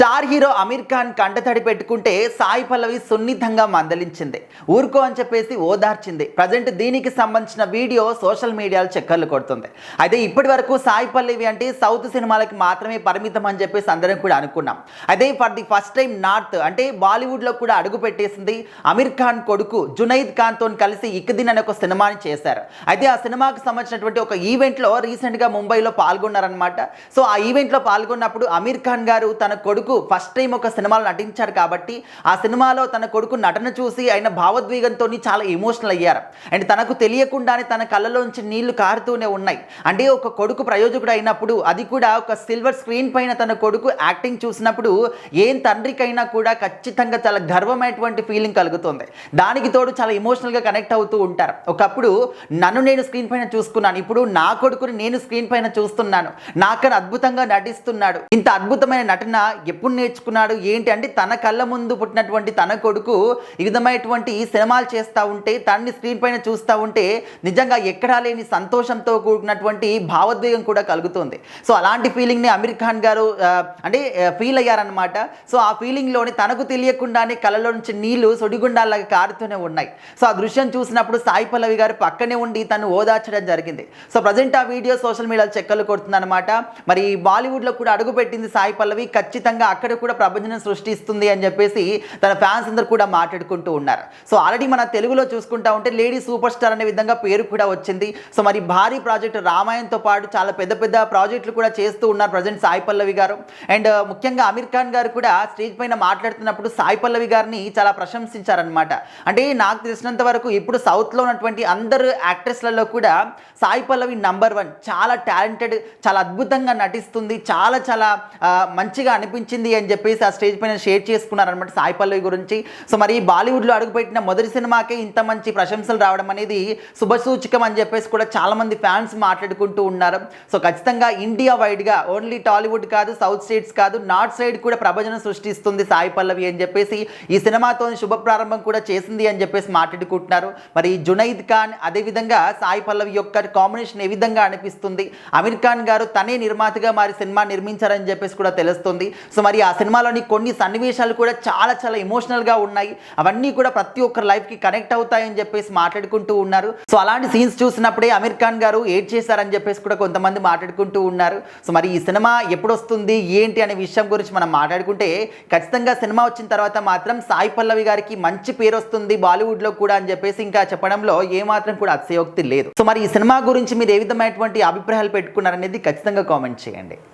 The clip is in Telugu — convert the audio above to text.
స్టార్ హీరో అమీర్ ఖాన్ కంటతడి పెట్టుకుంటే సాయి పల్లవి సున్నితంగా మందలించింది. ఊరుకో అని చెప్పేసి ఓదార్చింది. ప్రజెంట్ దీనికి సంబంధించిన వీడియో సోషల్ మీడియాలో చక్కర్లు కొడుతుంది. అయితే ఇప్పటి వరకు సాయి పల్లవి అంటే సౌత్ సినిమాలకి మాత్రమే పరిమితం అని చెప్పేసి అందరం కూడా అనుకున్నాం. అయితే for the first time north అంటే బాలీవుడ్లో కూడా అడుగు పెట్టేసింది. అమీర్ ఖాన్ కొడుకు జునైద్ ఖాన్తో కలిసి ఇక్దిన్ అనే ఒక సినిమాని చేశారు. అయితే ఆ సినిమాకి సంబంధించినటువంటి ఒక ఈవెంట్లో రీసెంట్గా ముంబైలో పాల్గొన్నారనమాట. సో ఆ ఈవెంట్లో పాల్గొన్నప్పుడు అమీర్ ఖాన్ గారు తన కొడుకు ఫస్ట్ టైం ఒక సినిమాలో నటించారు కాబట్టి ఆ సినిమాలో తన కొడుకు నటన చూసి ఆయన భావోద్వేగంతో చాలా ఎమోషనల్ అయ్యారు. అండ్ తనకు తెలియకుండానే తన కళ్ళలోంచి నీళ్లు కారుతూనే ఉన్నాయి. అంటే ఒక కొడుకు ప్రయోజకుడు అయినప్పుడు, అది కూడా ఒక సిల్వర్ స్క్రీన్ పైన తన కొడుకు యాక్టింగ్ చూసినప్పుడు ఏం తండ్రికైనా కూడా ఖచ్చితంగా చాలా గర్వమైనటువంటి ఫీలింగ్ కలుగుతుంది. దానికి తోడు చాలా ఎమోషనల్గా కనెక్ట్ అవుతూ ఉంటారు. ఒకప్పుడు నన్ను నేను స్క్రీన్ పైన చూసుకున్నాను, ఇప్పుడు నా కొడుకుని నేను స్క్రీన్ పైన చూస్తున్నాను, నాకన్నా అద్భుతంగా నటిస్తున్నాడు. ఇంత అద్భుతమైన నటన ఎప్పుడు నేర్చుకున్నాడు ఏంటి అంటే తన కళ్ళ ముందు పుట్టినటువంటి తన కొడుకు ఈ విధమైనటువంటి సినిమాలు చేస్తూ ఉంటే, తనని స్క్రీన్ పైన చూస్తూ ఉంటే నిజంగా ఎక్కడా లేని సంతోషంతో కూడినటువంటి భావోద్వేగం కూడా కలుగుతుంది. సో అలాంటి ఫీలింగ్ని అమీర్ ఖాన్ గారు అంటే ఫీల్ అయ్యారనమాట. సో ఆ ఫీలింగ్లోని తనకు తెలియకుండానే కళ్ళలో నుంచి నీళ్లు సుడిగుండాలాగా కారుతూనే ఉన్నాయి. సో ఆ దృశ్యం చూసినప్పుడు సాయి పల్లవి గారు పక్కనే ఉండి తను ఓదార్చడం జరిగింది. సో ప్రజెంట్ ఆ వీడియో సోషల్ మీడియాలో చెక్కలు కొడుతుందన్నమాట. మరి బాలీవుడ్లో కూడా అడుగుపెట్టింది సాయి పల్లవి. ఖచ్చితంగా అక్కడ కూడా ప్రభంజనం సృష్టిస్తుంది అని చెప్పేసి తన ఫ్యాన్స్ అందరూ కూడా మాట్లాడుకుంటూ ఉన్నారు. సో ఆల్రెడీ మన తెలుగులో చూసుకుంటా ఉంటే లేడీ సూపర్ స్టార్ అనే విధంగా పేరు కూడా వచ్చింది. సో మరి భారీ ప్రాజెక్టు రామాయణంతో పాటు చాలా పెద్ద పెద్ద ప్రాజెక్టులు కూడా చేస్తూ ఉన్నారు ప్రజెంట్ సాయి పల్లవి గారు. అండ్ ముఖ్యంగా అమీర్ ఖాన్ గారు కూడా స్టేజ్ పైన మాట్లాడుతున్నప్పుడు సాయి పల్లవి గారిని చాలా ప్రశంసించారనమాట. అంటే నాకు తెలిసినంత వరకు ఇప్పుడు సౌత్లో ఉన్నటువంటి అందరు యాక్ట్రెస్లలో కూడా సాయి పల్లవి నంబర్ 1. చాలా టాలెంటెడ్, చాలా అద్భుతంగా నటిస్తుంది, చాలా చాలా మంచిగా అనిపించింది అని చెప్పేసి ఆ స్టేజ్ పైన షేర్ చేసుకున్నారనమాట సాయి పల్లవి గురించి. సో మరి బాలీవుడ్లో అడుగుపెట్టిన మొదటి సినిమాకే ఇంత మంచి ప్రశంసలు రావడం అనేది శుభసూచకం అని చెప్పేసి కూడా చాలామంది ఫ్యాన్స్ మాట్లాడుకుంటూ ఉన్నారు. సో ఖచ్చితంగా ఇండియా వైడ్గా ఓన్లీ టాలీవుడ్ కాదు, సౌత్ స్టేట్స్ కాదు, నార్త్ సైడ్ కూడా ప్రభంజనం సృష్టిస్తుంది సాయి పల్లవి అని చెప్పేసి ఈ సినిమాతో శుభ ప్రారంభం కూడా చేసింది అని చెప్పేసి మాట్లాడుకుంటున్నారు. మరి జునైద్ ఖాన్ అదేవిధంగా సాయి పల్లవి యొక్క కాంబినేషన్ ఏ విధంగా అనిపిస్తుంది, అమీర్ ఖాన్ గారు తనే నిర్మాతగా మరి సినిమా నిర్మించారని చెప్పేసి కూడా తెలుస్తుంది. సో మరి ఆ సినిమాలోని కొన్ని సన్నివేశాలు కూడా చాలా చాలా ఎమోషనల్గా ఉన్నాయి. అవన్నీ కూడా ప్రతి ఒక్కరి లైఫ్కి కనెక్ట్ అవుతాయని చెప్పేసి మాట్లాడుకుంటూ ఉన్నారు. సో అలాంటి సీన్స్ చూసినప్పుడే అమీర్ ఖాన్ గారు ఏడ్ చేశారని చెప్పేసి కూడా కొంతమంది మాట్లాడుకుంటూ ఉన్నారు. సో మరి ఈ సినిమా ఎప్పుడు వస్తుంది ఏంటి అనే విషయం గురించి మనం మాట్లాడుకుంటే ఖచ్చితంగా సినిమా వచ్చిన తర్వాత మాత్రం సాయి పల్లవి గారికి మంచి పేరు వస్తుంది బాలీవుడ్లో కూడా అని చెప్పేసి ఇంకా చెప్పడంలో ఏమాత్రం కూడా అతిశయోక్తి లేదు. సో మరి ఈ సినిమా గురించి మీరు ఏ విధమైనటువంటి అభిప్రాయాలు పెట్టుకున్నారనేది ఖచ్చితంగా కామెంట్ చేయండి.